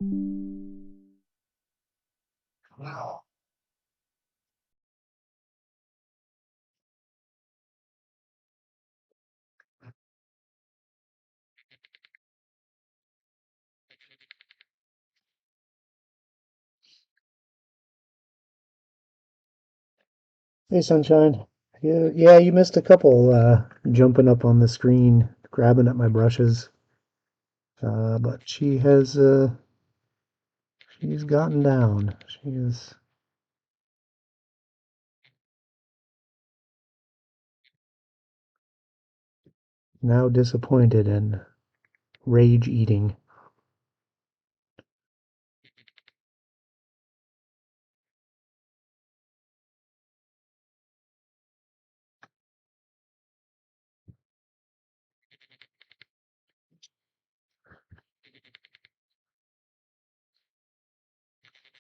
Wow. Hey, Sunshine. Yeah, you missed a couple jumping up on the screen, grabbing at my brushes. But she's gotten down. She is now disappointed and rage eating.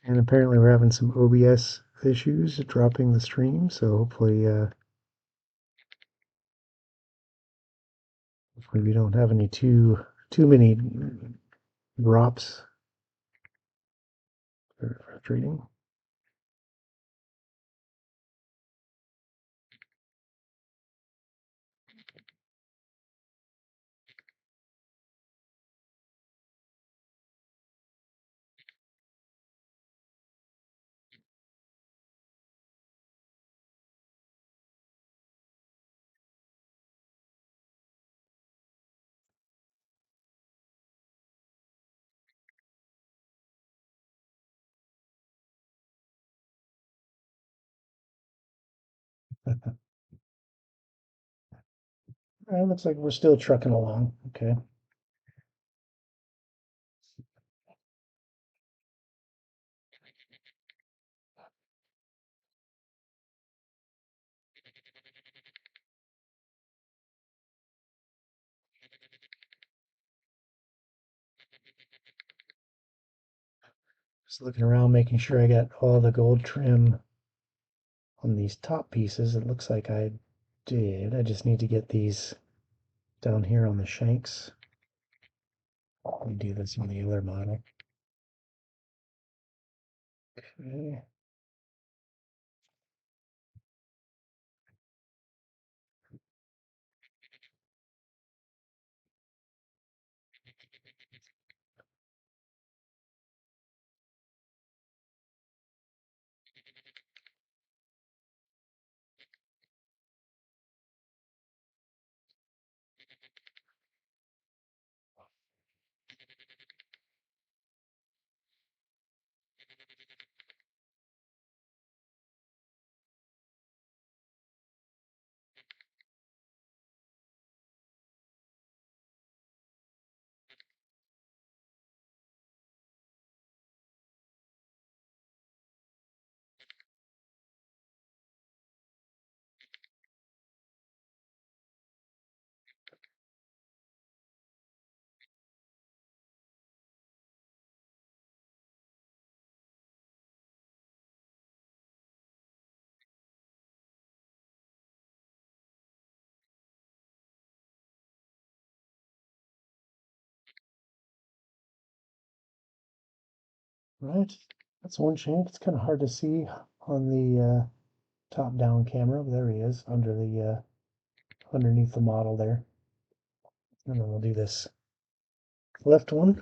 And apparently we're having some OBS issues dropping the stream, so hopefully we don't have any too many drops for trading. Looks like we're still trucking along. Okay. Just looking around, making sure I got all the gold trim on these top pieces. It looks like I did. I just need to get these down here on the shanks. Let me do this on the other model. Okay. Right. That's one shank. It's kind of hard to see on the top-down camera. But there he is under the underneath the model there. And then we'll do this left one.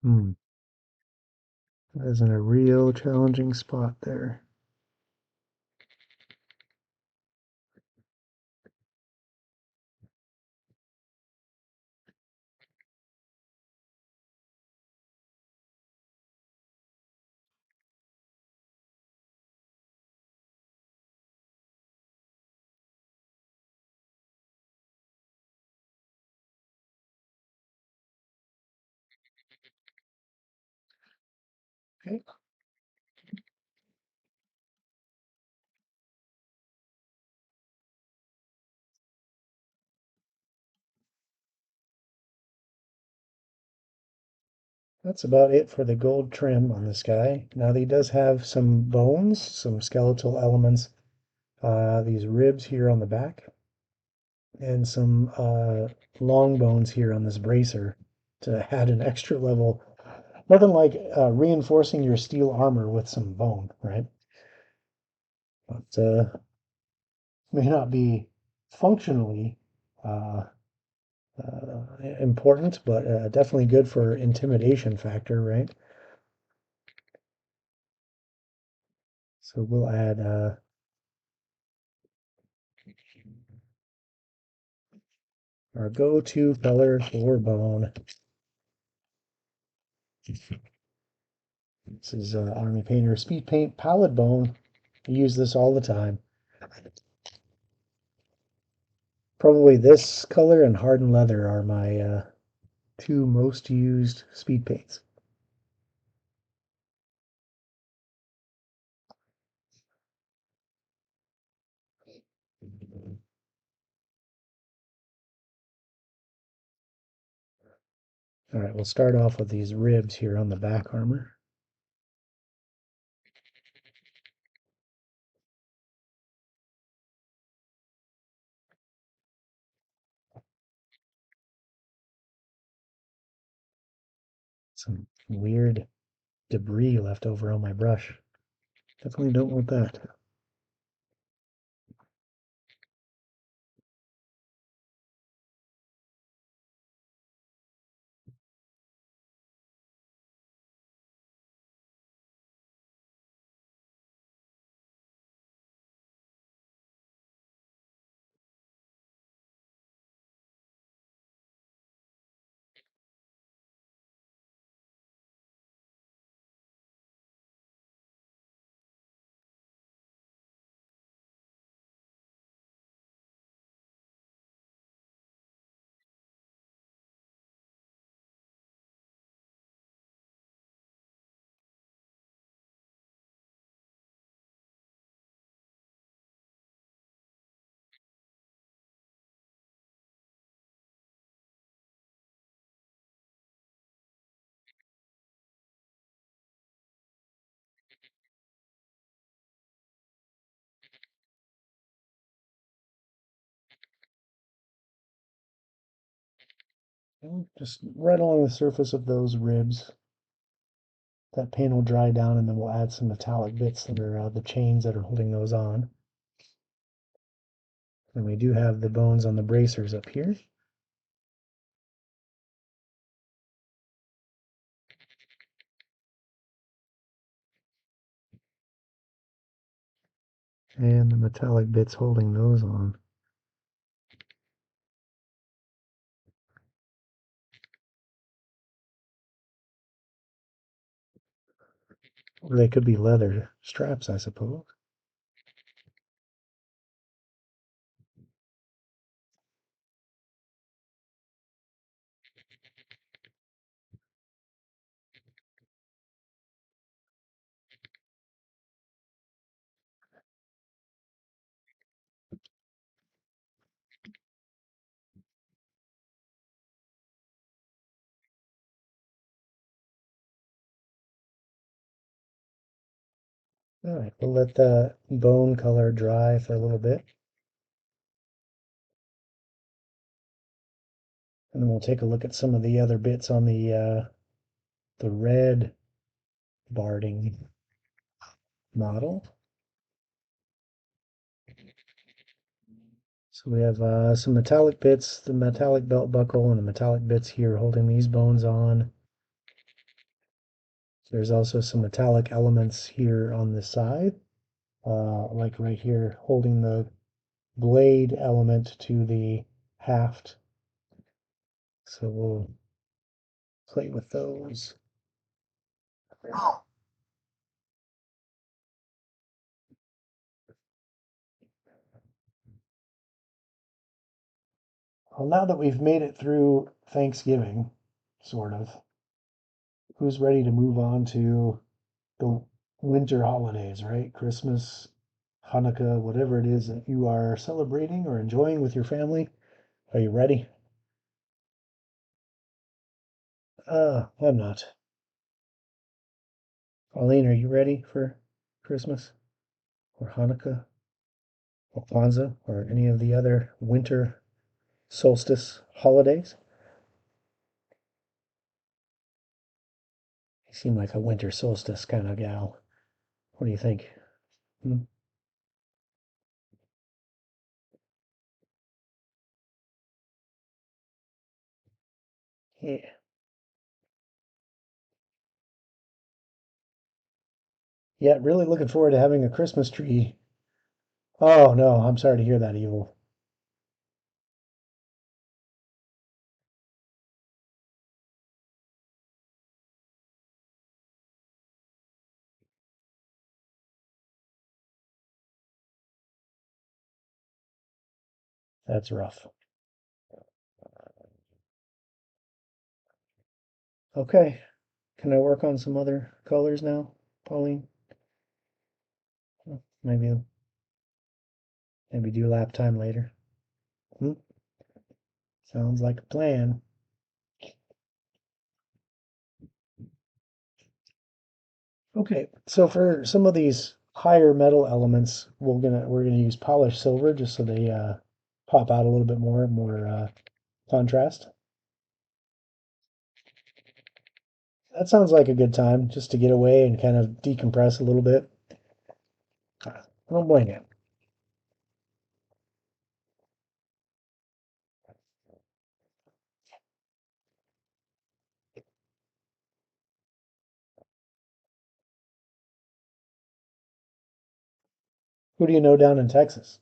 Hmm. That is in a real challenging spot there. Okay. That's about it for the gold trim on this guy. Now he does have some bones, some skeletal elements, these ribs here on the back, and some long bones here on this bracer to add an extra level. Nothing like reinforcing your steel armor with some bone, right? But may not be functionally uh, important, but definitely good for intimidation factor, right? So we'll add our go-to color for bone. This is Army Painter Speed Paint Pallid Bone. I use this all the time. Probably this color and Hardened Leather are my two most used speed paints. All right, we'll start off with these ribs here on the back armor. Some weird debris left over on my brush. Definitely don't want that. Just right along the surface of those ribs. That paint will dry down and then we'll add some metallic bits that are the chains that are holding those on. And we do have the bones on the bracers up here. And the metallic bits holding those on. Or they could be leather straps, I suppose. All right, we'll let the bone color dry for a little bit. And then we'll take a look at some of the other bits on the red barding model. So we have some metallic bits, the metallic belt buckle and the metallic bits here holding these bones on. There's also some metallic elements here on the side, like right here holding the blade element to the haft. So we'll play with those. Well, now that we've made it through Thanksgiving, sort of, who's ready to move on to the winter holidays, right? Christmas, Hanukkah, whatever it is that you are celebrating or enjoying with your family. Are you ready? I'm not. Pauline, are you ready for Christmas or Hanukkah or Kwanzaa or any of the other winter solstice holidays? You seem like a winter solstice kind of gal. What do you think? Hmm? Yeah. Yeah, really looking forward to having a Christmas tree. Oh no, I'm sorry to hear that, Evil. That's rough. Okay, can I work on some other colors now, Pauline? Maybe do lap time later. Hmm? Sounds like a plan. Okay, so for some of these higher metal elements, we're gonna use polished silver just so they pop out a little bit more contrast. That sounds like a good time just to get away and kind of decompress a little bit. I don't blame you. Who do you know down in Texas?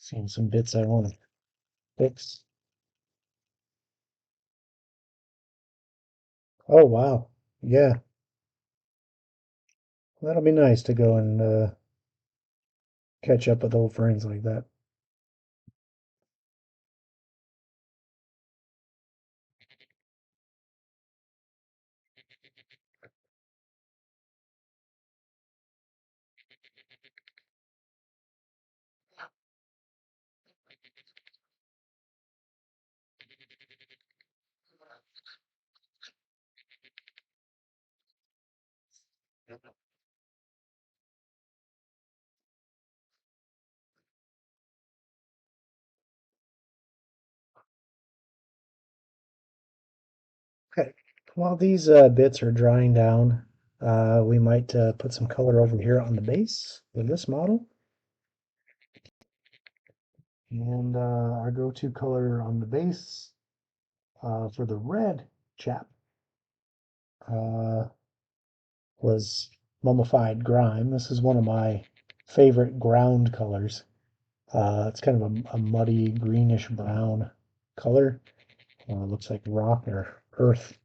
Seen some bits I want to fix. Oh wow, yeah, that'll be nice to go and catch up with old friends like that. Okay, while these bits are drying down, we might put some color over here on the base of this model. And our go-to color on the base for the red chap uh, was mummified grime. This is one of my favorite ground colors. It's kind of a muddy greenish brown color. Looks like rock or earth.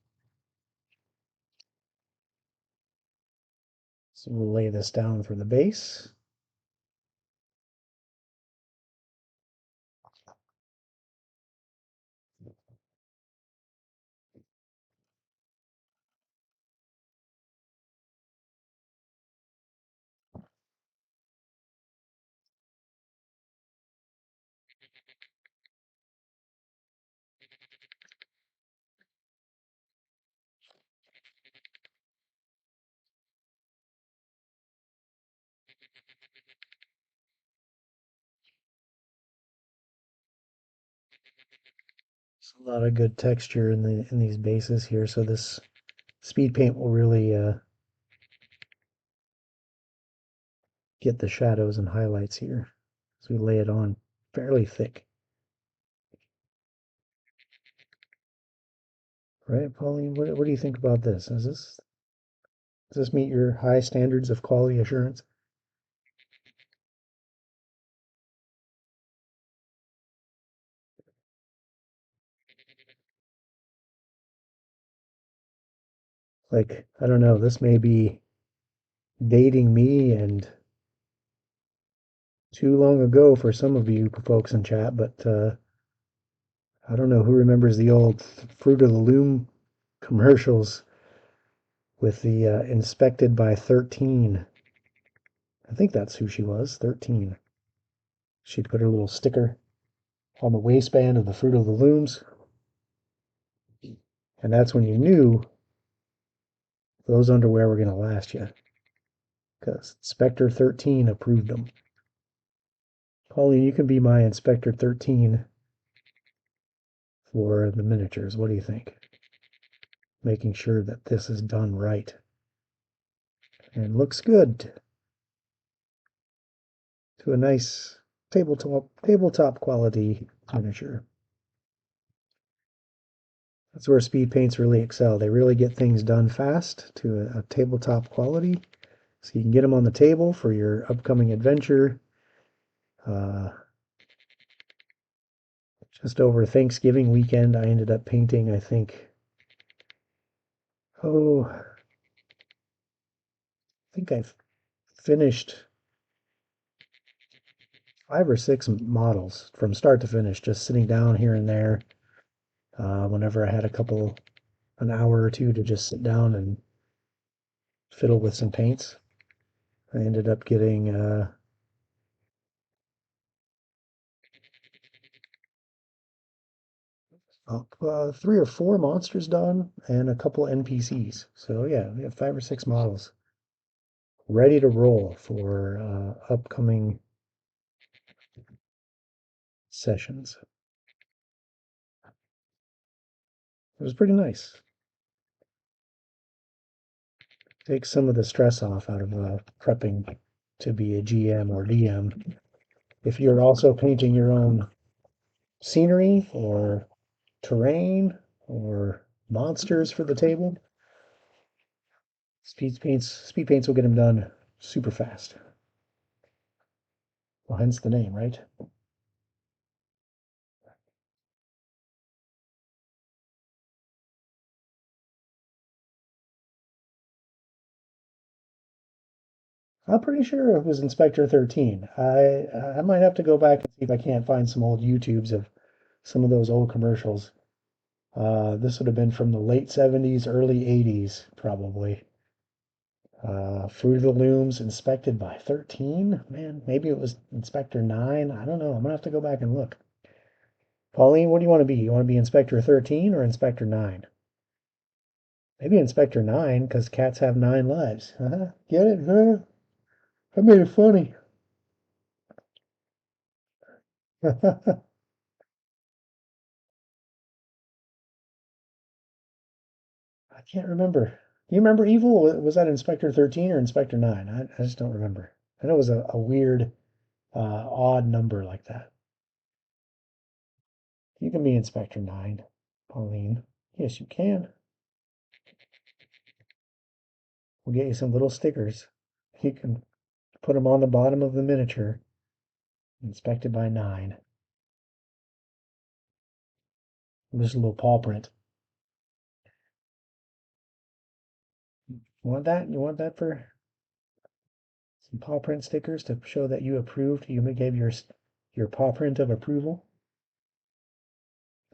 So we'll lay this down for the base. There's a lot of good texture in these bases here, so this speed paint will really get the shadows and highlights here as we lay it on fairly thick. Right, Pauline? What do you think about this? Does this meet your high standards of quality assurance? Like, I don't know, this may be dating me and too long ago for some of you folks in chat, but I don't know who remembers the old Fruit of the Loom commercials with the inspected by 13. I think that's who she was, 13. She'd put her little sticker on the waistband of the Fruit of the Looms, and that's when you knew those underwear were going to last you, because Inspector 13 approved them. Pauline, you can be my Inspector 13 for the miniatures. What do you think? Making sure that this is done right and looks good to a nice tabletop quality miniature. That's where speed paints really excel. They really get things done fast to a tabletop quality, so you can get them on the table for your upcoming adventure. Uh, just over Thanksgiving weekend, I ended up painting, I think, I think I finished 5 or 6 models from start to finish, just sitting down here and there whenever I had an hour or two to just sit down and fiddle with some paints. I ended up getting 3 or 4 monsters done and a couple NPCs. So yeah, we have 5 or 6 models ready to roll for upcoming sessions. It was pretty nice. Takes some of the stress off out of prepping to be a GM or DM. If you're also painting your own scenery or terrain or monsters for the table, speed paints will get them done super fast. Well, hence the name, right? I'm pretty sure it was Inspector 13. I might have to go back and see if I can't find some old YouTubes of some of those old commercials. This would have been from the late 70s, early 80s, probably. Fruit of the Looms, inspected by 13? Man, maybe it was Inspector 9. I don't know. I'm gonna have to go back and look. Pauline, what do you want to be? You want to be Inspector 13 or Inspector 9? Maybe Inspector 9, because cats have 9 lives. Get it? Huh? I made it funny. I can't remember. Do you remember Evil? Was that Inspector 13 or Inspector 9? I just don't remember. I know it was a weird, odd number like that. You can be Inspector 9, Pauline. Yes, you can. We'll get you some little stickers. You can put them on the bottom of the miniature. Inspected by 9. There's a little paw print. You want that? You want that for some paw print stickers to show that you approved? You gave your paw print of approval.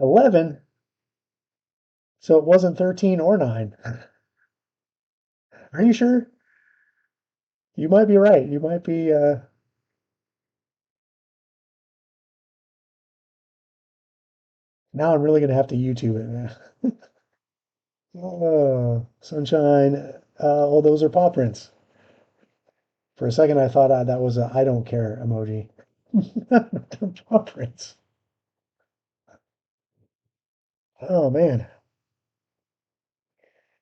11. So it wasn't 13 or 9. Are you sure? You might be right. You might be. Now I'm really gonna have to YouTube it. Oh, sunshine. Oh, those are paw prints. For a second, I thought that was a I don't care emoji. Preference. Oh man.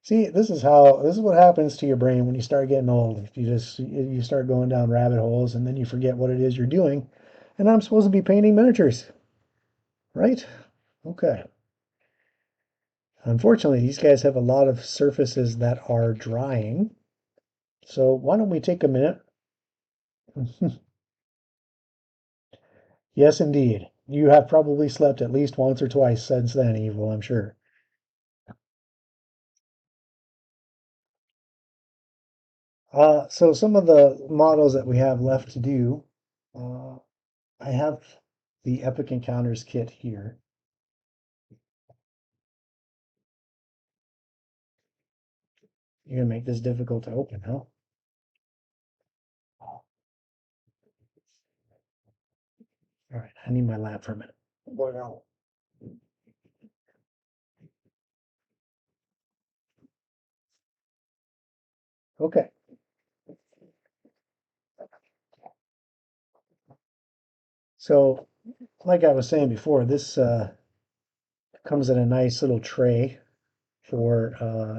See, this is what happens to your brain when you start getting old. You start going down rabbit holes and then you forget what it is you're doing. And I'm supposed to be painting miniatures, right? Okay. Unfortunately, these guys have a lot of surfaces that are drying. So why don't we take a minute? Yes, indeed. You have probably slept at least once or twice since then, Evil, I'm sure. So some of the models that we have left to do, uh, I have the Epic Encounters kit here. You're gonna make this difficult to open, huh? All right, I need my lap for a minute. Well, okay, so like I was saying before, this comes in a nice little tray for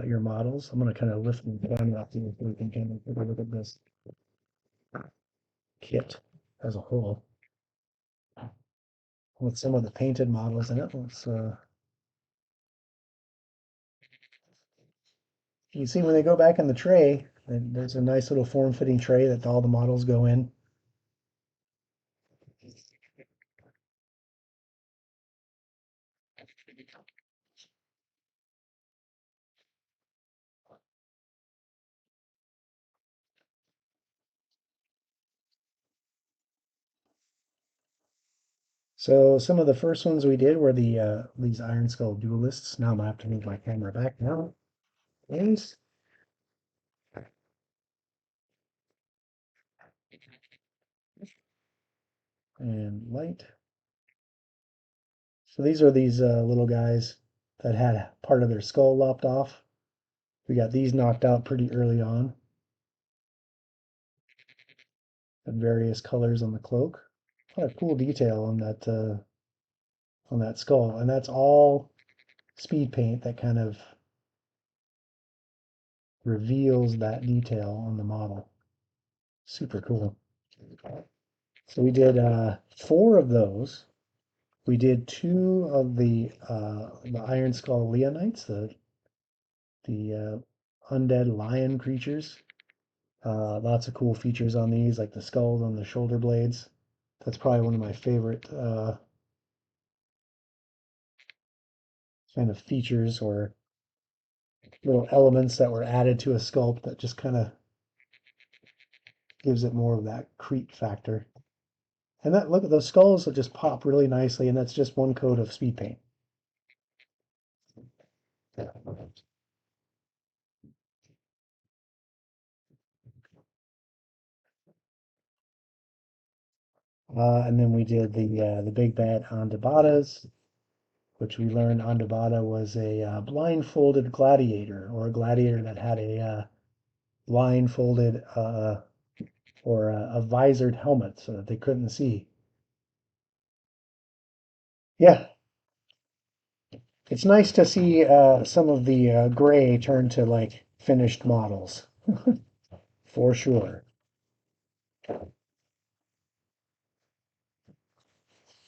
your models. I'm gonna kind of lift the camera up here so we can kind of take a look at this kit as a whole with some of the painted models in it. You see when they go back in the tray, there's a nice little form-fitting tray that all the models go in. So some of the first ones we did were these Iron Skull duelists. Now I'm gonna have to move my camera back now. And light. So these are these little guys that had part of their skull lopped off. We got these knocked out pretty early on. And various colors on the cloak. What a cool detail on that skull, and that's all speed paint that kind of reveals that detail on the model. Super cool. So we did four of those. We did two of the Iron Skull Leonites, the undead lion creatures. Lots of cool features on these, like the skulls on the shoulder blades. That's probably one of my favorite kind of features or little elements that were added to a sculpt that just kind of gives it more of that creep factor. And that look at those skulls will just pop really nicely, and that's just one coat of speed paint. And then we did the big bad Andabatas, which we learned Andabata was a blindfolded gladiator, or a gladiator that had a blindfolded or a visored helmet so that they couldn't see. Yeah, it's nice to see some of the gray turn to like finished models, for sure.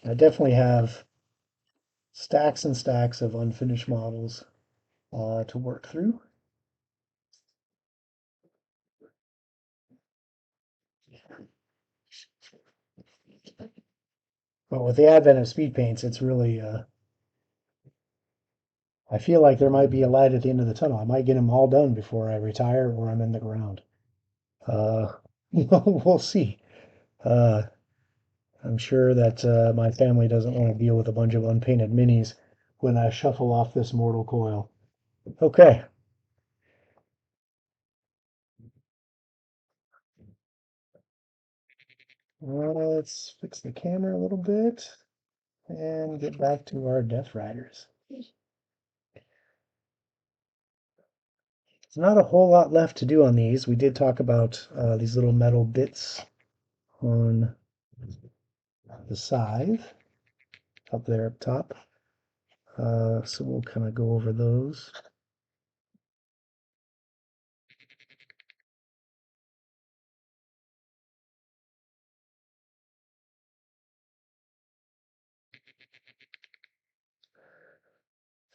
I definitely have stacks and stacks of unfinished models to work through. But with the advent of speed paints, it's really, I feel like there might be a light at the end of the tunnel. I might get them all done before I retire or I'm in the ground. Uh, we'll see. Uh, I'm sure that my family doesn't want to deal with a bunch of unpainted minis when I shuffle off this mortal coil. Okay, let's fix the camera a little bit and get back to our Deathriders. There's not a whole lot left to do on these. We did talk about these little metal bits on the scythe up there up top. So we'll kind of go over those.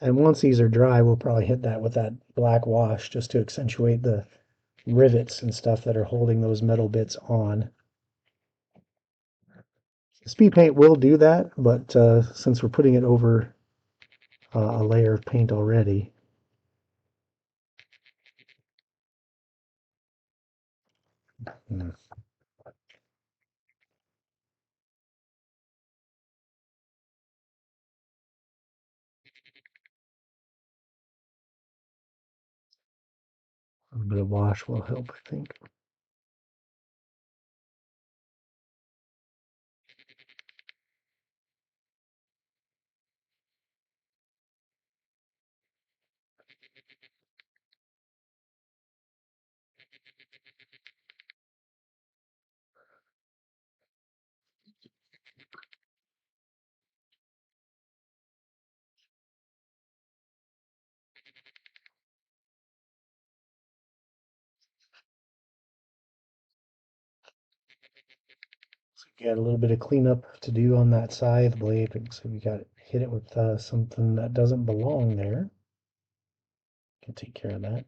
And once these are dry, we'll probably hit that with that black wash just to accentuate the rivets and stuff that are holding those metal bits on. Speed paint will do that, but since we're putting it over a layer of paint already, a little bit of wash will help, I think. Got a little bit of cleanup to do on that scythe blade, so we got to hit it with something that doesn't belong there. Can take care of that.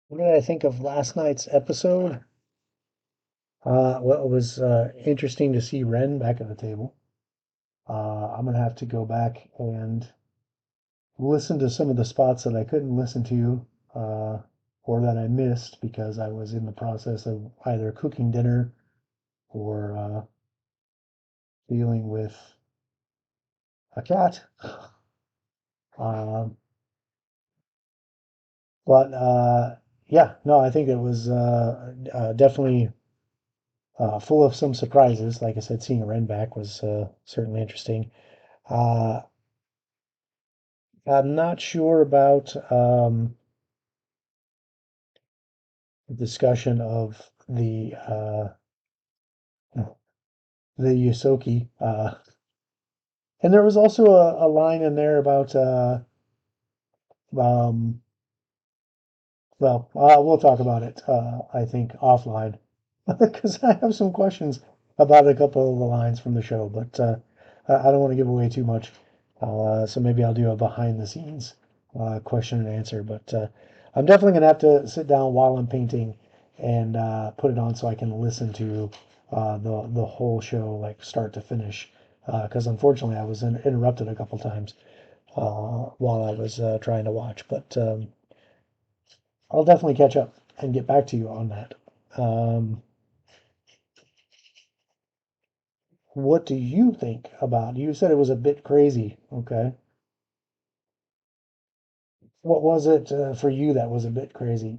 What did I think of last night's episode? Well, it was interesting to see Ren back at the table. I'm gonna have to go back and listen to some of the spots that I couldn't listen to or that I missed because I was in the process of either cooking dinner or dealing with a cat. Um, but yeah, no, I think it was definitely full of some surprises. Like I said, seeing Ren back was certainly interesting. Uh, I'm not sure about the discussion of the Yosoki And there was also a line in there about um, well, we'll talk about it, I think, offline, because I have some questions about a couple of the lines from the show, but I don't want to give away too much. So maybe I'll do a behind the scenes question and answer. But I'm definitely going to have to sit down while I'm painting and put it on so I can listen to the whole show, like start to finish. Because unfortunately, I was interrupted a couple times while I was trying to watch. But I'll definitely catch up and get back to you on that. Um, what do you think about? You said it was a bit crazy. Okay. What was it for you that was a bit crazy?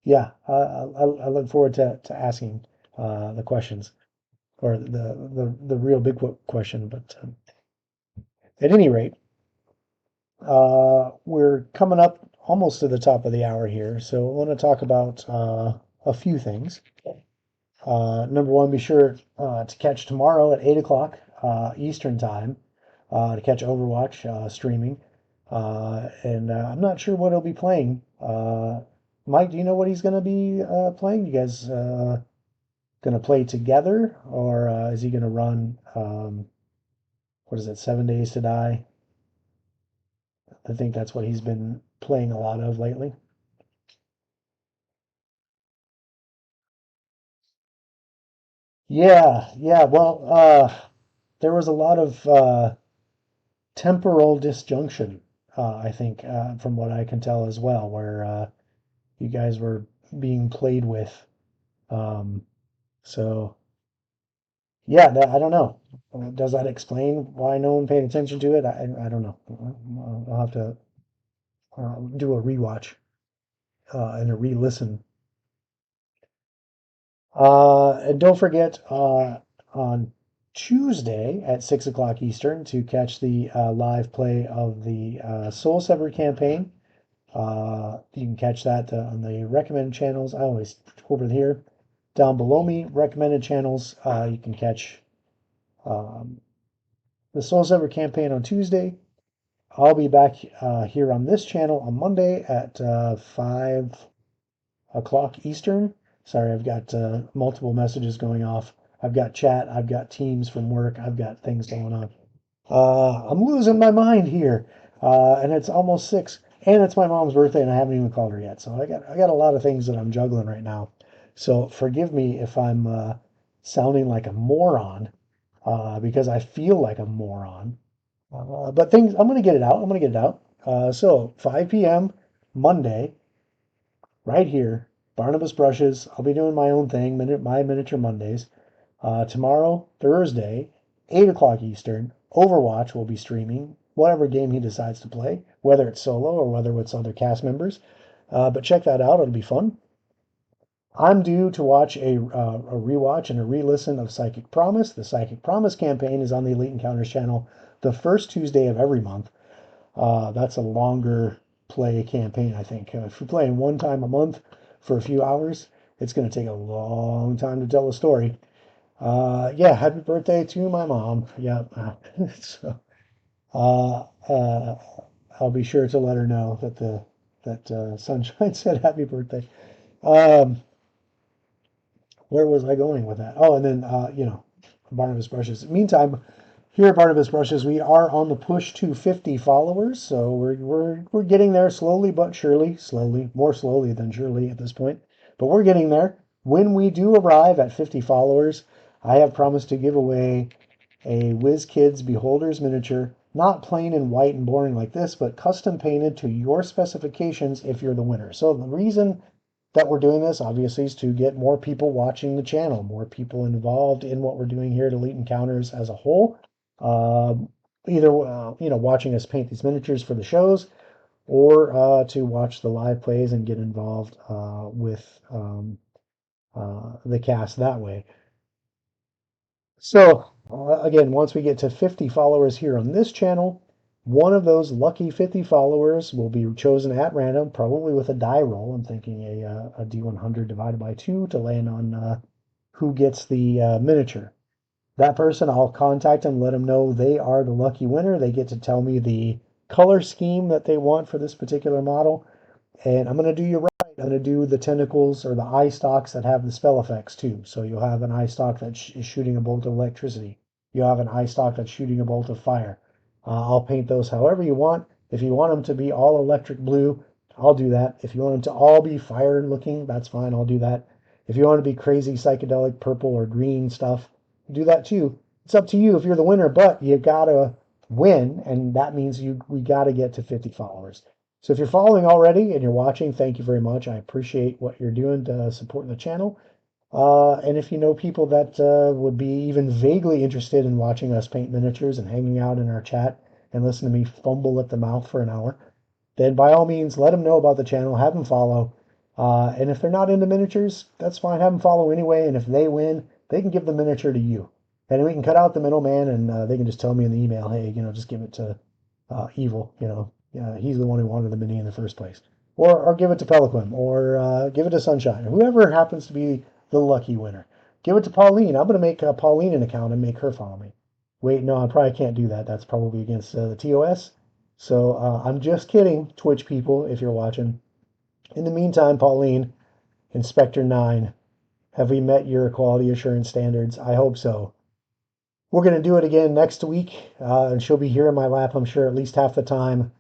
Yeah, I look forward to asking the questions or the real big question. But at any rate, we're coming up almost to the top of the hour here, so I want to talk about a few things. Number one, be sure to catch tomorrow at 8 o'clock Eastern Time to catch Overwatch streaming. And I'm not sure what he'll be playing. Mike, do you know what he's going to be playing? You guys going to play together, or is he going to run, what is it, 7 Days to Die? I think that's what he's been playing a lot of lately. Yeah, yeah. Well, there was a lot of temporal disjunction, I think, from what I can tell as well, where you guys were being played with. Um, so, yeah, I don't know. Does that explain why no one paid attention to it? I don't know. I'll have to do a rewatch and a re-listen. And don't forget on Tuesday at 6 o'clock Eastern to catch the live play of the Soul Saver campaign. You can catch that on the recommended channels. I always over here down below me, recommended channels. You can catch um, the Soul Saver campaign on Tuesday. I'll be back here on this channel on Monday at 5 o'clock Eastern. Sorry, I've got multiple messages going off. I've got chat, I've got Teams from work, I've got things going on. I'm losing my mind here, and it's almost 6, and it's my mom's birthday, and I haven't even called her yet. So I got a lot of things that I'm juggling right now. So forgive me if I'm sounding like a moron, because I feel like a moron. But things, I'm gonna get it out. I'm gonna get it out. So 5 p.m. Monday, right here, Barnabas Brushes. I'll be doing my own thing, my miniature Mondays. Tomorrow, Thursday, 8 o'clock Eastern, Overwatch will be streaming whatever game he decides to play, whether it's solo or whether it's other cast members. But check that out, it'll be fun. I'm due to watch a rewatch and a re-listen of Psychic Promise. The Psychic Promise campaign is on the Elite Encounters channel the first Tuesday of every month. That's a longer play campaign, I think. If you're playing one time a month for a few hours, it's going to take a long time to tell a story. Yeah, happy birthday to my mom. Yeah. So, uh, uh, I'll be sure to let her know that Sunshine said happy birthday. Um, where was I going with that? Oh, and then Barnabas Brushes. Meantime, here at Barnabas Brushes, we are on the push to 50 followers, so we're getting there slowly but surely. Slowly, more slowly than surely at this point, but we're getting there. When we do arrive at 50 followers, I have promised to give away a WizKids Beholders miniature, not plain and white and boring like this, but custom painted to your specifications if you're the winner. So the reason that we're doing this, obviously, is to get more people watching the channel, more people involved in what we're doing here at Elite Encounters as a whole. Um, Either watching us paint these miniatures for the shows, or to watch the live plays and get involved with the cast that way. So again, once we get to 50 followers here on this channel, One of those lucky 50 followers will be chosen at random, probably with a die roll. I'm thinking a D100 divided by 2 to land on who gets the miniature. That person, I'll contact them, let them know they are the lucky winner. They get to tell me the color scheme that they want for this particular model. And I'm going to do you right. I'm going to do the tentacles or the eye stalks that have the spell effects too. So you'll have an eye stalk that is shooting a bolt of electricity. You'll have an eye stalk that's shooting a bolt of fire. I'll paint those however you want. If you want them to be all electric blue, I'll do that. If you want them to all be fire looking, that's fine. I'll do that. If you want to be crazy psychedelic purple or green stuff, do that too. It's up to you if you're the winner, but you gotta win, and that means we gotta get to 50 followers. So if you're following already and you're watching, thank you very much. I appreciate what you're doing to support the channel. And if you know people that would be even vaguely interested in watching us paint miniatures and hanging out in our chat and listen to me fumble at the mouth for an hour, then by all means, let them know about the channel, have them follow. And if they're not into miniatures, that's fine. Have them follow anyway. And if they win, they can give the miniature to you. And we can cut out the middleman and they can just tell me in the email, hey, just give it to Evil. He's the one who wanted the mini in the first place. Or give it to Peliquin, or give it to Sunshine, or whoever happens to be the lucky winner. Give it to Pauline. I'm going to make Pauline an account and make her follow me. Wait, no, I probably can't do that. That's probably against the TOS. So I'm just kidding, Twitch people, if you're watching. In the meantime, Pauline, Inspector 9, have we met your quality assurance standards? I hope so. We're going to do it again next week, and she'll be here in my lap, I'm sure, at least half the time,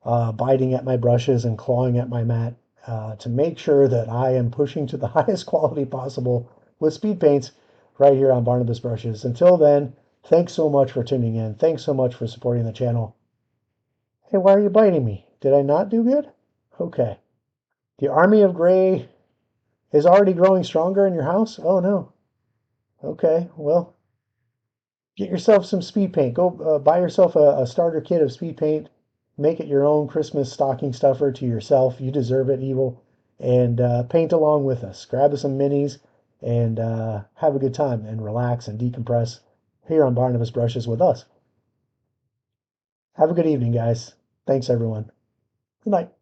biting at my brushes and clawing at my mat to make sure that I am pushing to the highest quality possible with speed paints right here on Barnabas Brushes. Until then, thanks so much for tuning in. Thanks so much for supporting the channel. Hey, why are you biting me? Did I not do good? Okay. The army of gray is already growing stronger in your house? Oh, no. Okay, well, get yourself some speed paint. Go buy yourself a starter kit of speed paint. Make it your own Christmas stocking stuffer to yourself. You deserve it, Evil. And paint along with us. Grab some minis and have a good time and relax and decompress here on Barnabas Brushes with us. Have a good evening, guys. Thanks, everyone. Good night.